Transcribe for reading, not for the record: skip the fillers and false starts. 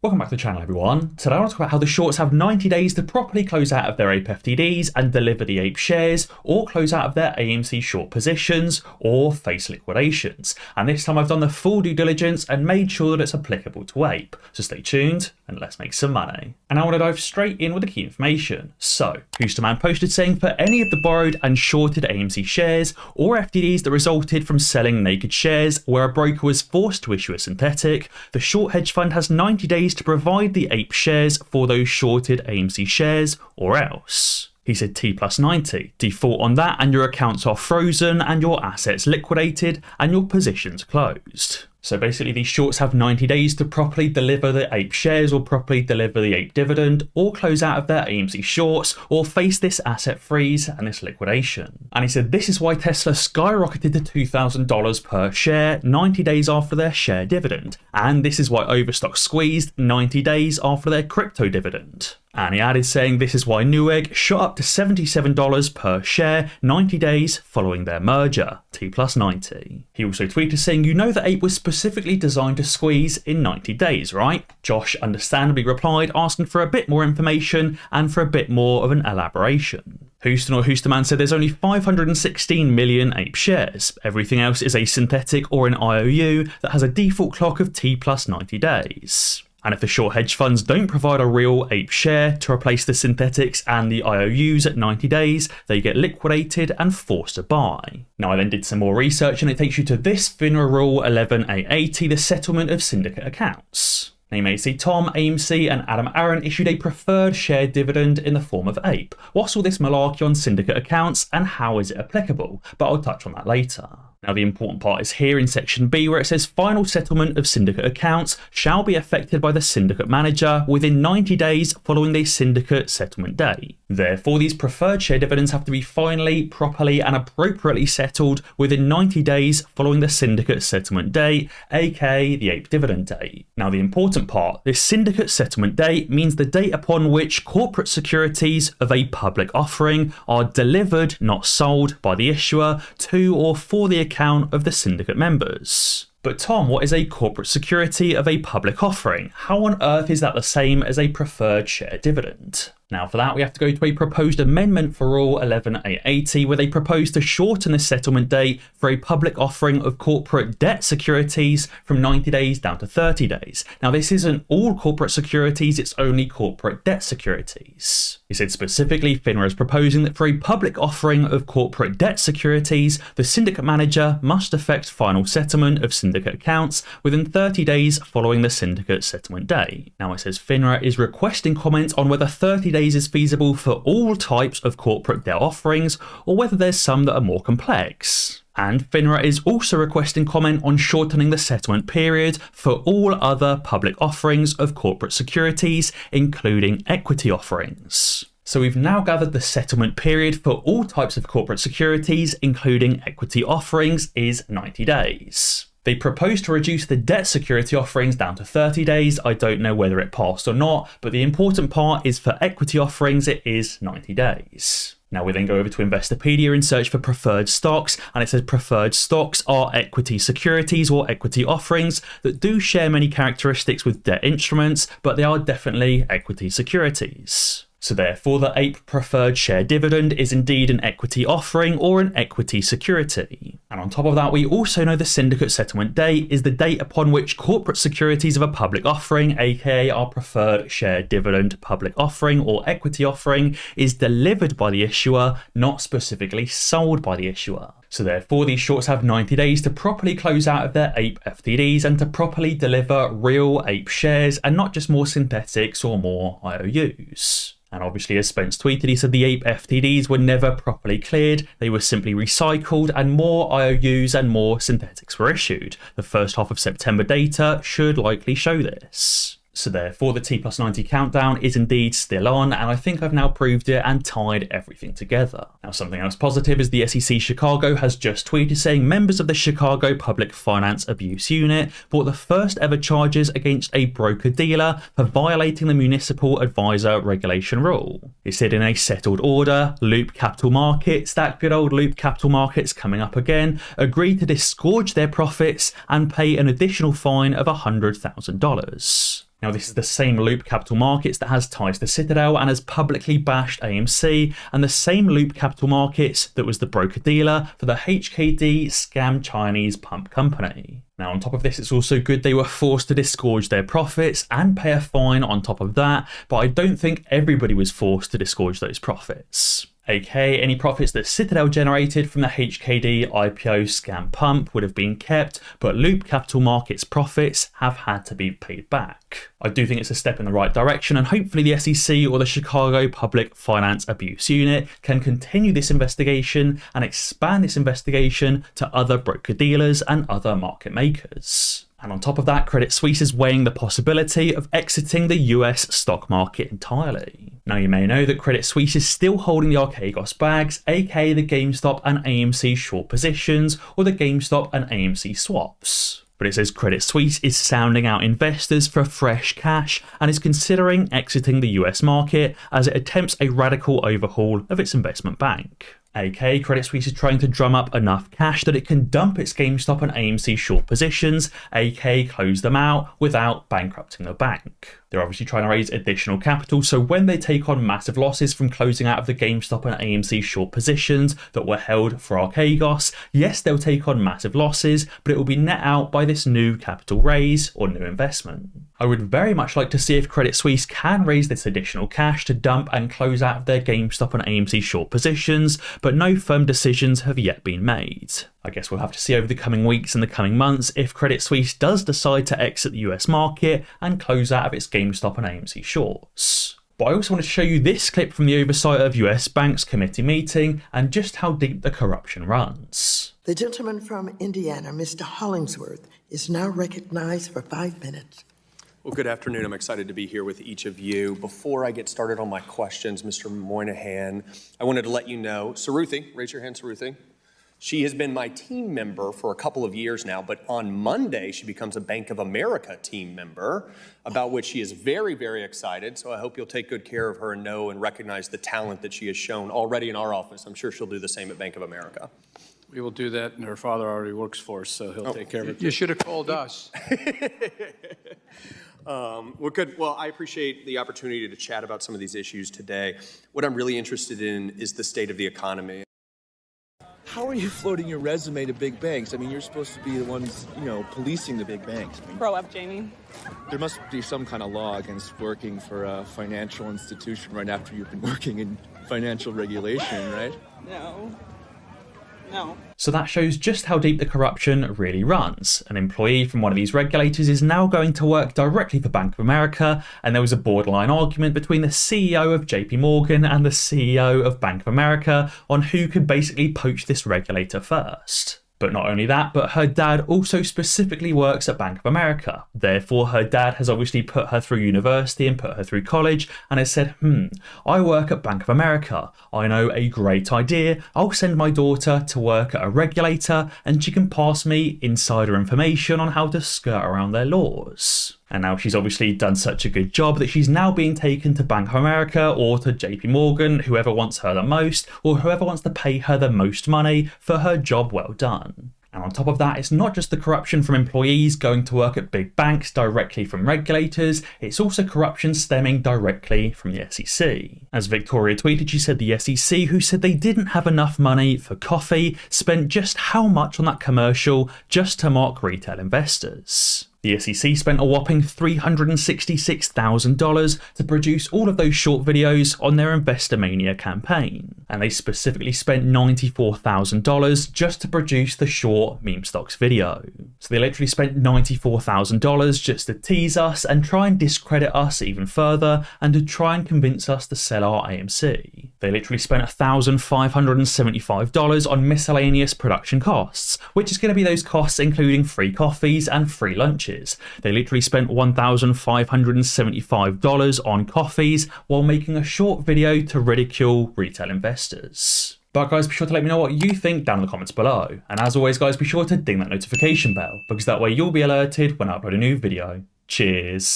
Welcome back to the channel, everyone. Today I want to talk about how the shorts have 90 days to properly close out of their APE FTDs and deliver the APE shares, or close out of their AMC short positions, or face liquidations. And this time I've done the full due diligence and made sure that it's applicable to APE. So stay tuned and let's make some money. And I want to dive straight in with the key information. So, Hoosterman posted saying for any of the borrowed and shorted AMC shares or FTDs that resulted from selling naked shares where a broker was forced to issue a synthetic, the short hedge fund has 90 days to provide the APE shares for those shorted AMC shares or else. He said T+90, default on that and your accounts are frozen and your assets liquidated and your positions closed. So basically these shorts have 90 days to properly deliver the APE shares or properly deliver the APE dividend or close out of their AMC shorts or face this asset freeze and this liquidation. And he said this is why Tesla skyrocketed to $2,000 per share 90 days after their share dividend. And this is why Overstock squeezed 90 days after their crypto dividend. And he added saying this is why Newegg shot up to $77 per share 90 days following their merger, T+90. He also tweeted saying, you know that APE was specifically designed to squeeze in 90 days, right? Josh understandably replied, asking for a bit more information and for a bit more of an elaboration. Hoosterman said there's only 516 million APE shares. Everything else is a synthetic or an IOU that has a default clock of T+90 days. And if the short hedge funds don't provide a real APE share to replace the synthetics and the IOUs at 90 days, they get liquidated and forced to buy. Now I then did some more research and it takes you to this FINRA Rule 11A80, the settlement of syndicate accounts. Name AC Tom, AMC and Adam Aaron issued a preferred share dividend in the form of APE. What's all this malarkey on syndicate accounts and how is it applicable? But I'll touch on that later. Now the important part is here in section B where it says final settlement of syndicate accounts shall be effected by the syndicate manager within 90 days following the syndicate settlement date. Therefore these preferred share dividends have to be finally, properly and appropriately settled within 90 days following the syndicate settlement date, aka the APE dividend date. Now the important part, this syndicate settlement date means the date upon which corporate securities of a public offering are delivered, not sold, by the issuer to or for the account of the syndicate members. But Tom, what is a corporate security of a public offering? How on earth is that the same as a preferred share dividend? Now for that we have to go to a proposed amendment for Rule 11A80 where they propose to shorten the settlement date for a public offering of corporate debt securities from 90 days down to 30 days. Now this isn't all corporate securities, it's only corporate debt securities. He said specifically FINRA is proposing that for a public offering of corporate debt securities, the syndicate manager must effect final settlement of syndicate accounts within 30 days following the syndicate settlement date. Now it says FINRA is requesting comment on whether 30 days is feasible for all types of corporate debt offerings or whether there's some that are more complex. And FINRA is also requesting comment on shortening the settlement period for all other public offerings of corporate securities, including equity offerings. So we've now gathered the settlement period for all types of corporate securities, including equity offerings, is 90 days. They propose to reduce the debt security offerings down to 30 days. I don't know whether it passed or not, but the important part is for equity offerings, it is 90 days. Now we then go over to Investopedia and search for preferred stocks, and it says preferred stocks are equity securities or equity offerings that do share many characteristics with debt instruments, but they are definitely equity securities. So therefore the APE preferred share dividend is indeed an equity offering or an equity security. And on top of that we also know the syndicate settlement date is the date upon which corporate securities of a public offering, aka our preferred share dividend public offering or equity offering, is delivered by the issuer, not specifically sold by the issuer. So therefore these shorts have 90 days to properly close out of their APE FTDs and to properly deliver real APE shares and not just more synthetics or more IOUs. And obviously, as Spence tweeted, he said the APE FTDs were never properly cleared. They were simply recycled and more IOUs and more synthetics were issued. The first half of September data should likely show this. So therefore the T+90 countdown is indeed still on, and I think I've now proved it and tied everything together. Now something else positive is the SEC Chicago has just tweeted saying members of the Chicago Public Finance Abuse Unit brought the first ever charges against a broker-dealer for violating the Municipal Advisor Regulation Rule. It said in a settled order, Loop Capital Markets, that good old Loop Capital Markets coming up again, agreed to disgorge their profits and pay an additional fine of $100,000. Now, this is the same Loop Capital Markets that has ties to Citadel and has publicly bashed AMC, and the same Loop Capital Markets that was the broker-dealer for the HKD scam Chinese pump company. Now, on top of this, it's also good they were forced to disgorge their profits and pay a fine on top of that, but I don't think everybody was forced to disgorge those profits. aka any profits that Citadel generated from the HKD IPO scam pump would have been kept, but Loop Capital Markets profits have had to be paid back. I do think it's a step in the right direction, and hopefully the SEC or the Chicago Public Finance Abuse Unit can continue this investigation and expand this investigation to other broker-dealers and other market makers. And on top of that, Credit Suisse is weighing the possibility of exiting the US stock market entirely. Now, you may know that Credit Suisse is still holding the Archegos bags, aka the GameStop and AMC short positions, or the GameStop and AMC swaps. But it says Credit Suisse is sounding out investors for fresh cash and is considering exiting the US market as it attempts a radical overhaul of its investment bank. aka Credit Suisse is trying to drum up enough cash that it can dump its GameStop and AMC short positions, aka close them out without bankrupting the bank. They're obviously trying to raise additional capital, so when they take on massive losses from closing out of the GameStop and AMC short positions that were held for Archegos, yes, they'll take on massive losses, but it will be net out by this new capital raise or new investment. I would very much like to see if Credit Suisse can raise this additional cash to dump and close out of their GameStop and AMC short positions, but no firm decisions have yet been made. I guess we'll have to see over the coming weeks and the coming months if Credit Suisse does decide to exit the US market and close out of its GameStop and AMC shorts. But I also wanted to show you this clip from the oversight of US Banks Committee meeting and just how deep the corruption runs. The gentleman from Indiana, Mr. Hollingsworth, is now recognized for 5 minutes. Well, good afternoon. I'm excited to be here with each of you. Before I get started on my questions, Mr. Moynihan, I wanted to let you know, Saruthi, raise your hand, Saruthi. She has been my team member for a couple of years now, but on Monday, she becomes a Bank of America team member, about which she is very, very excited. So I hope you'll take good care of her and know and recognize the talent that she has shown already in our office. I'm sure she'll do the same at Bank of America. We will do that, and her father already works for us, so he'll take care of it. You should have called us. Well, good. Well, I appreciate the opportunity to chat about some of these issues today. What I'm really interested in is the state of the economy. How are you floating your resume to big banks? I mean, you're supposed to be the ones, policing the big banks. Grow up, Jamie. There must be some kind of law against working for a financial institution right after you've been working in financial regulation, right? No. So that shows just how deep the corruption really runs. An employee from one of these regulators is now going to work directly for Bank of America, and there was a borderline argument between the CEO of JP Morgan and the CEO of Bank of America on who could basically poach this regulator first. But not only that, but her dad also specifically works at Bank of America. Therefore, her dad has obviously put her through university and put her through college and has said, I work at Bank of America. I know a great idea. I'll send my daughter to work at a regulator and she can pass me insider information on how to skirt around their laws. And now she's obviously done such a good job that she's now being taken to Bank of America or to JP Morgan, whoever wants her the most, or whoever wants to pay her the most money for her job well done. And on top of that, it's not just the corruption from employees going to work at big banks directly from regulators, it's also corruption stemming directly from the SEC. As Victoria tweeted, she said the SEC, who said they didn't have enough money for coffee, spent just how much on that commercial just to mock retail investors. The SEC spent a whopping $366,000 to produce all of those short videos on their Investor Mania campaign. And they specifically spent $94,000 just to produce the short meme stocks video. So they literally spent $94,000 just to tease us and try and discredit us even further and to try and convince us to sell our AMC. They literally spent $1,575 on miscellaneous production costs, which is going to be those costs including free coffees and free lunches. They literally spent $1,575 on coffees while making a short video to ridicule retail investors. But guys, be sure to let me know what you think down in the comments below. And as always guys, be sure to ding that notification bell because that way you'll be alerted when I upload a new video. Cheers.